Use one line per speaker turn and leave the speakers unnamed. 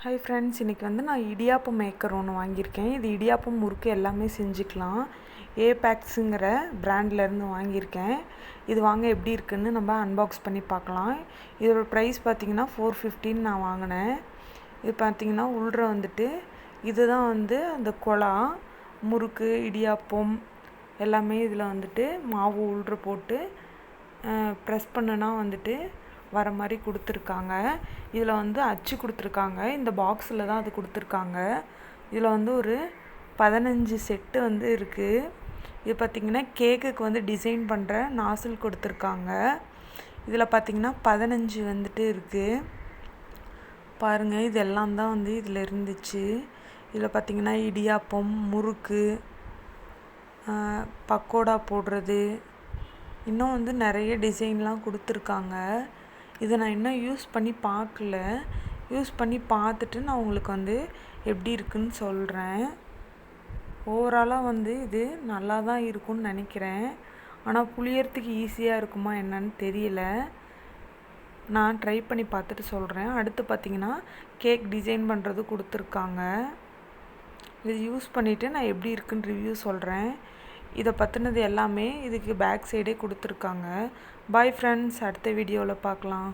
Hi friends, இன்றைக்கி நான் idiyappam maker ஒன்று வாங்கியிருக்கேன். இது இடியாப்பம் முறுக்கு எல்லாமே செஞ்சுக்கலாம். ஏபேக்ஸுங்கிற பிராண்ட்லேருந்து வாங்கியிருக்கேன். இது வாங்க எப்படி இருக்குன்னு நம்ம அன்பாக்ஸ் பண்ணி பார்க்கலாம். இதோட ப்ரைஸ் பார்த்திங்கன்னா 450 நான் வாங்கினேன். இது பார்த்திங்கன்னா உள்ற இதுதான் அந்த குழா முறுக்கு இடியாப்பம் எல்லாமே இதில் மாவு உள்ற போட்டு ப்ரெஸ் பண்ணுனா வர மாதிரி கொடுத்துருக்காங்க. இதில் அச்சு கொடுத்துருக்காங்க. இந்த பாக்ஸில் தான் அது கொடுத்துருக்காங்க. இதில் ஒரு 15 செட்டு இருக்குது. இது பார்த்திங்கன்னா கேக்குக்கு டிசைன் பண்ணுற நாசில் கொடுத்துருக்காங்க. இதில் பார்த்திங்கன்னா 15 இருக்குது. பாருங்கள், இது எல்லாம் தான் இதில் இருந்துச்சு. இதில் பார்த்திங்கன்னா இடியாப்பம், முறுக்கு, பக்கோடா போடுறது, இன்னும் நிறைய டிசைன்லாம் கொடுத்துருக்காங்க. இதை நான் இன்னும் யூஸ் பண்ணி பார்க்கல. யூஸ் பண்ணி பார்த்துட்டு நான் உங்களுக்கு எப்படி இருக்குன்னு சொல்கிறேன். ஓவராலாக இது நல்லா தான் இருக்கும்னு நினைக்கிறேன். ஆனால் புளியறதுக்கு ஈஸியாக இருக்குமா என்னன்னு தெரியல. நான் ட்ரை பண்ணி பார்த்துட்டு சொல்கிறேன். அடுத்து பார்த்திங்கன்னா கேக் டிசைன் பண்ணுறது கொடுத்துருக்காங்க. இது யூஸ் பண்ணிவிட்டு நான் எப்படி இருக்குன்னு ரிவ்யூ சொல்கிறேன். இதை பற்றினது எல்லாமே இதுக்கு பேக் சைடே கொடுத்துருக்காங்க. பாய் ஃப்ரெண்ட்ஸ், அடுத்த வீடியோவில் பார்க்கலாம்.